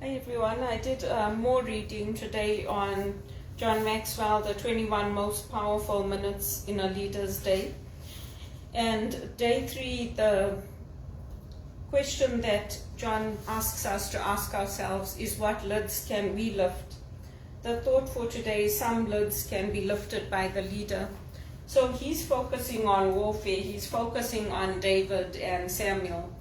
Hi everyone, I did more reading today on John Maxwell, the 21 most powerful minutes in a leader's day. And day 3, the question that John asks us to ask ourselves is, what lids can we lift? The thought for today is, some lids can be lifted by the leader. So he's focusing on warfare, he's focusing on David and Samuel.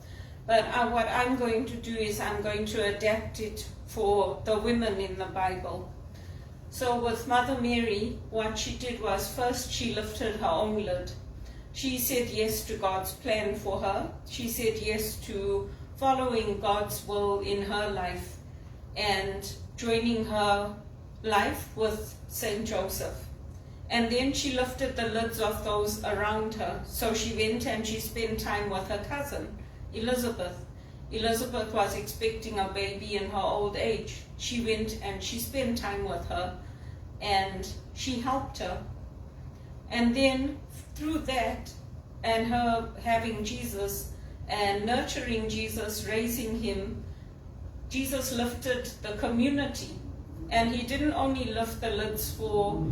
But what I'm going to do is I'm going to adapt it for the women in the Bible. So with Mother Mary, what she did was, first she lifted her own lid. She said yes to God's plan for her. She said yes to following God's will in her life and joining her life with Saint Joseph. And then she lifted the lids of those around her. So she went and she spent time with her cousin, Elizabeth. Elizabeth was expecting a baby in her old age. She went and she spent time with her and she helped her. And then through that and her having Jesus and nurturing Jesus, raising him, Jesus lifted the community. And he didn't only lift the lids for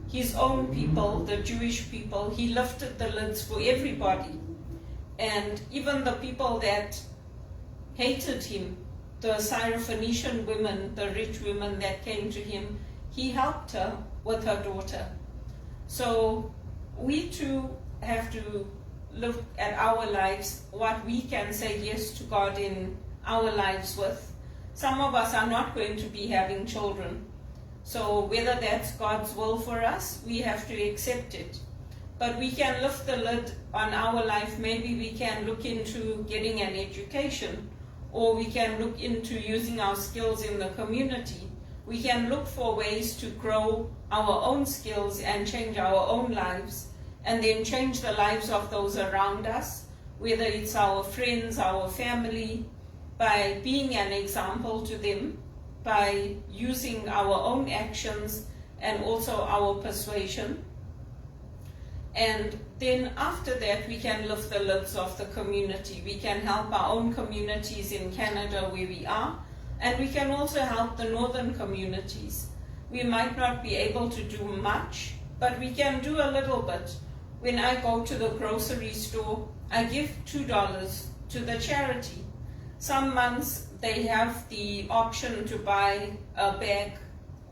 his own people, the Jewish people, he lifted the lids for everybody. And even the people that hated him, the Syrophoenician women, the rich women that came to him, he helped her with her daughter. So we too have to look at our lives, what we can say yes to God in our lives with. Some of us are not going to be having children. So whether that's God's will for us, we have to accept it. But we can lift the lid on our life. Maybe we can look into getting an education, or we can look into using our skills in the community. We can look for ways to grow our own skills and change our own lives, and then change the lives of those around us, whether it's our friends, our family, by being an example to them, by using our own actions and also our persuasion. And then after that, we can lift the lids of the community. We can help our own communities in Canada where we are, and we can also help the northern communities. We might not be able to do much, but we can do a little bit. When I go to the grocery store, I give $2 to the charity. Some months they have the option to buy a bag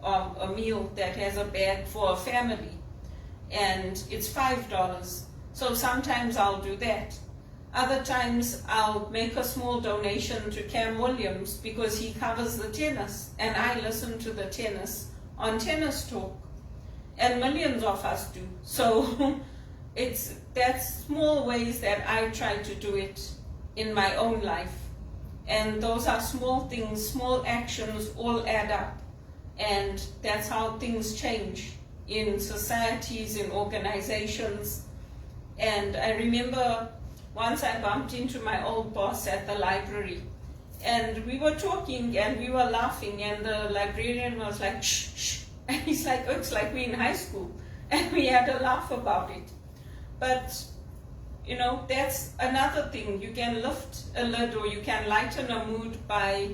of a meal that has a bag for a family, and it's $5. So sometimes I'll do that. Other times I'll make a small donation to Cam Williams because he covers the tennis, and I listen to the tennis on Tennis Talk, and millions of us do. So that's small ways that I try to do it in my own life. And those are small things, small actions all add up, and that's how things change in societies, in organizations. And I remember once I bumped into my old boss at the library, and we were talking and we were laughing, and the librarian was like, shh, shh. And he's like, oh, it's like we're in high school. And we had a laugh about it. But you know, that's another thing. You can lift a lid, or you can lighten a mood by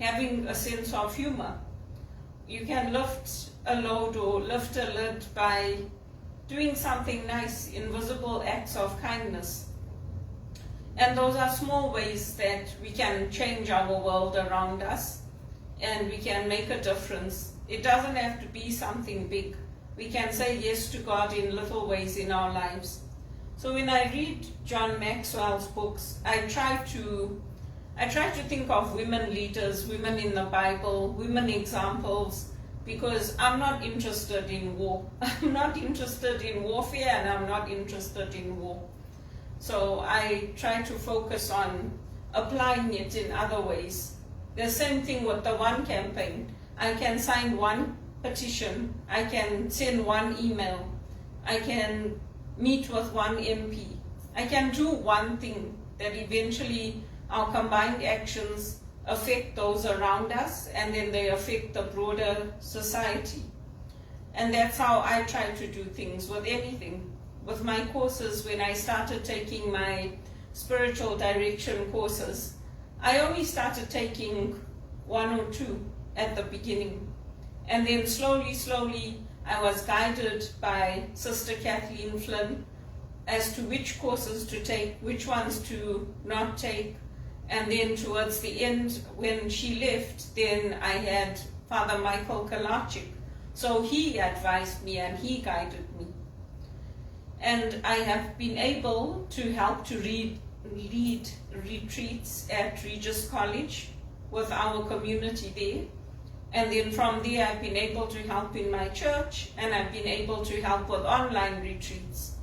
having a sense of humor. You can lift a load or lift a lid by doing something nice, invisible acts of kindness. And those are small ways that we can change our world around us, and we can make a difference. It doesn't have to be something big. We can say yes to God in little ways in our lives. So when I read John Maxwell's books, I try to think of women leaders, women in the Bible, women examples, because I'm not interested in war. I'm not interested in warfare, and I'm not interested in war. So I try to focus on applying it in other ways. The same thing with the One campaign. I can sign one petition, I can send one email, I can meet with one MP. I can do one thing that eventually our combined actions affect those around us, and then they affect the broader society. And that's how I try to do things with anything. With my courses, when I started taking my spiritual direction courses, I only started taking one or two at the beginning. And then slowly, I was guided by Sister Kathleen Flynn as to which courses to take, which ones to not take. And then towards the end, when she left, then I had Father Michael Kalachik. So he advised me and he guided me. And I have been able to help to lead retreats at Regis College with our community there. And then from there, I've been able to help in my church, and I've been able to help with online retreats.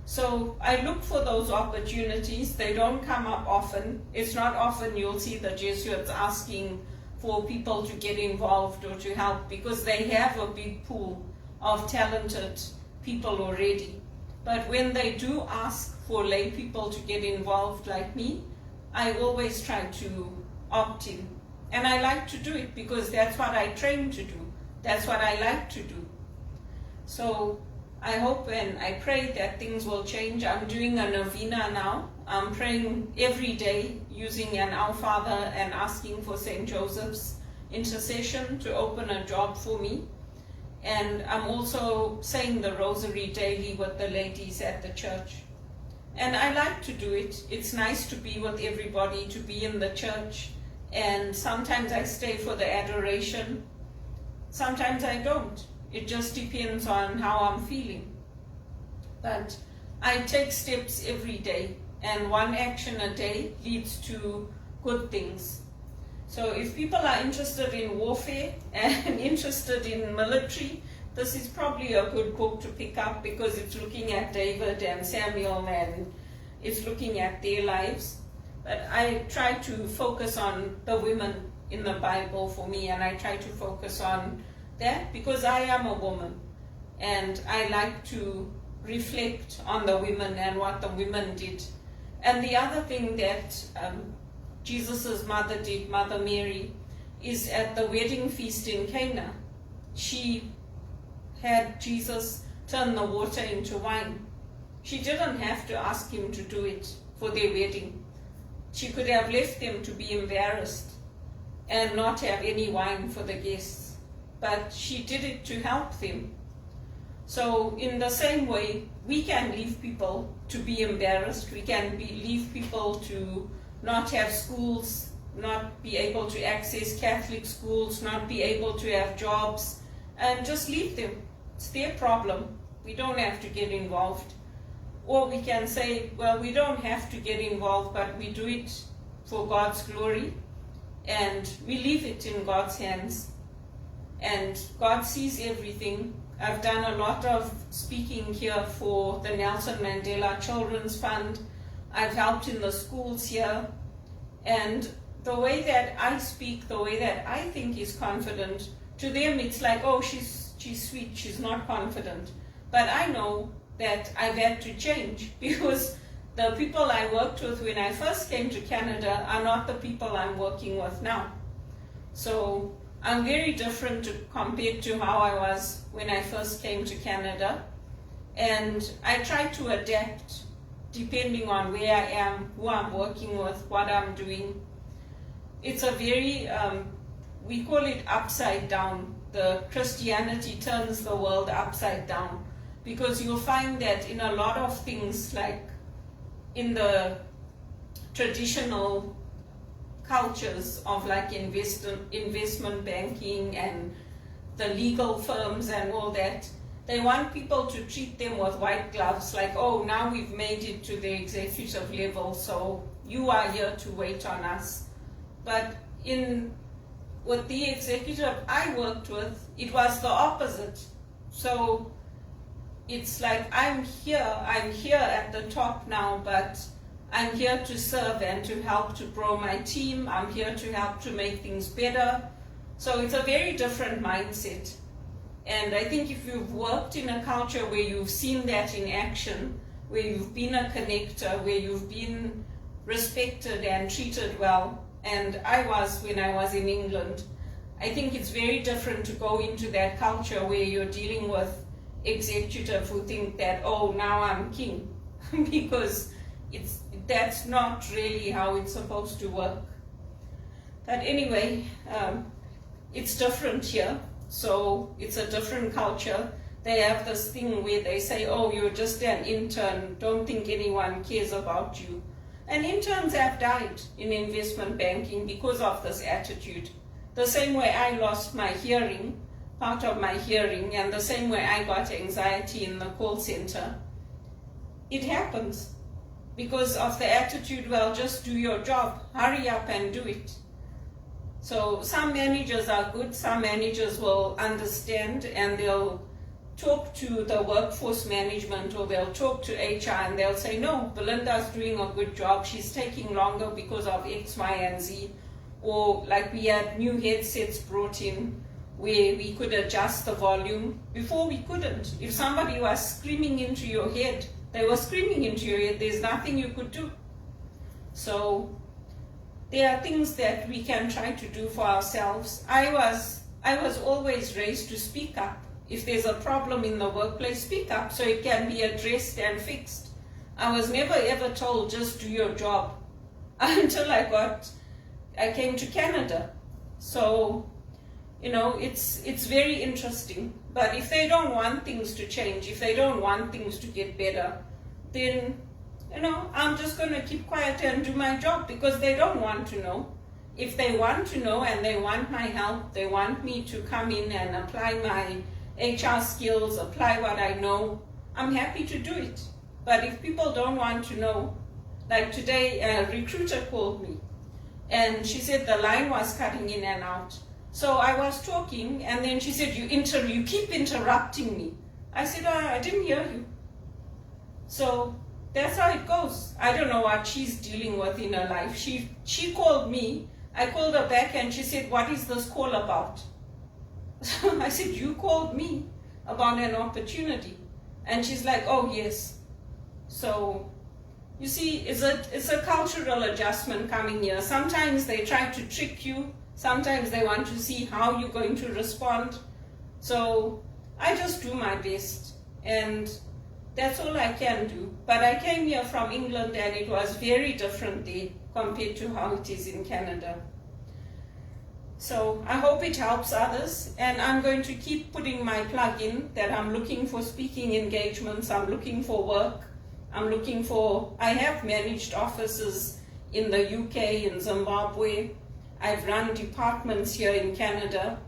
So I look for those opportunities. They don't come up often. It's not often you'll see the Jesuits asking for people to get involved or to help, because they have a big pool of talented people already. But when they do ask for lay people to get involved like me, I always try to opt in. And I like to do it because that's what I train to do. That's what I like to do. So I hope and I pray that things will change. I'm doing a novena now. I'm praying every day using an Our Father and asking for St. Joseph's intercession to open a job for me. And I'm also saying the rosary daily with the ladies at the church. And I like to do it. It's nice to be with everybody, to be in the church. And sometimes I stay for the adoration. Sometimes I don't. It just depends on how I'm feeling. But I take steps every day, and one action a day leads to good things. So if people are interested in warfare and interested in military, this is probably a good book to pick up, because it's looking at David and Samuel and it's looking at their lives. But I try to focus on the women in the Bible for me, and I try to focus on that because I am a woman, and I like to reflect on the women and what the women did. And the other thing that Jesus' mother did, Mother Mary, is at the wedding feast in Cana, she had Jesus turn the water into wine. She didn't have to ask him to do it for their wedding. She could have left them to be embarrassed and not have any wine for the guests, but she did it to help them. So in the same way, we can leave people to be embarrassed. We can leave people to not have schools, not be able to access Catholic schools, not be able to have jobs, and just leave them. It's their problem. We don't have to get involved. Or we can say, well, we don't have to get involved, but we do it for God's glory, and we leave it in God's hands. And God sees everything. I've done a lot of speaking here for the Nelson Mandela Children's Fund. I've helped in the schools here. And the way that I speak, the way that I think is confident, to them it's like, oh, she's sweet, she's not confident. But I know that I've had to change, because the people I worked with when I first came to Canada are not the people I'm working with now. So I'm very different compared to how I was when I first came to Canada. And I try to adapt depending on where I am, who I'm working with, what I'm doing. It's a very, we call it upside down. The Christianity turns the world upside down, because you'll find that in a lot of things, like in the traditional cultures of like investment banking and the legal firms and all that, they want people to treat them with white gloves, like, oh, now we've made it to the executive level, so you are here to wait on us. But with the executive I worked with, it was the opposite. So it's like, I'm here at the top now, but I'm here to serve and to help to grow my team. I'm here to help to make things better. So it's a very different mindset. And I think if you've worked in a culture where you've seen that in action, where you've been a connector, where you've been respected and treated well, and I was when I was in England, I think it's very different to go into that culture where you're dealing with executive who think that, oh, now I'm king, because that's not really how it's supposed to work. But anyway, it's different here. So it's a different culture. They have this thing where they say, oh, you're just an intern, don't think anyone cares about you. And interns have died in investment banking because of this attitude. The same way I lost my hearing, part of my hearing, and the same way I got anxiety in the call center. It happens because of the attitude, well, just do your job, hurry up and do it. So some managers are good, some managers will understand and they'll talk to the workforce management or they'll talk to HR and they'll say, no, Belinda's doing a good job, she's taking longer because of X, Y, and Z. Or like we had new headsets brought in where we could adjust the volume. Before we couldn't. If somebody was screaming into your head, they were screaming into your head, there's nothing you could do. So there are things that we can try to do for ourselves. I was always raised to speak up. If there's a problem in the workplace, speak up so it can be addressed and fixed. I was never ever told just do your job until I came to Canada. So, you know, it's very interesting. But if they don't want things to change, if they don't want things to get better, then, you know, I'm just going to keep quiet and do my job because they don't want to know. If they want to know and they want my help, they want me to come in and apply my HR skills, apply what I know, I'm happy to do it. But if people don't want to know, like today a recruiter called me and she said the line was cutting in and out. So I was talking and then she said, you keep interrupting me. I said, I didn't hear you. So that's how it goes. I don't know what she's dealing with in her life. She called me, I called her back and she said, what is this call about? So I said, you called me about an opportunity. And she's like, oh yes. So you see, it's a cultural adjustment coming here. Sometimes they try to trick you. Sometimes they want to see how you're going to respond. So I just do my best. And that's all I can do. But I came here from England and it was very different there compared to how it is in Canada. So I hope it helps others, and I'm going to keep putting my plug in that I'm looking for speaking engagements, I'm looking for work, I have managed offices in the UK, in Zimbabwe, I've run departments here in Canada,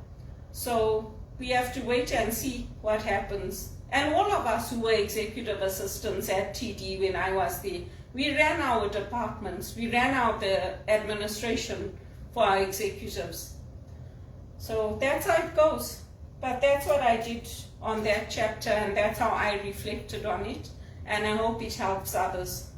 so we have to wait and see what happens. And all of us who were executive assistants at TD when I was there, we ran our departments, we ran out the administration for our executives. So that's how it goes. But that's what I did on that chapter and that's how I reflected on it. And I hope it helps others.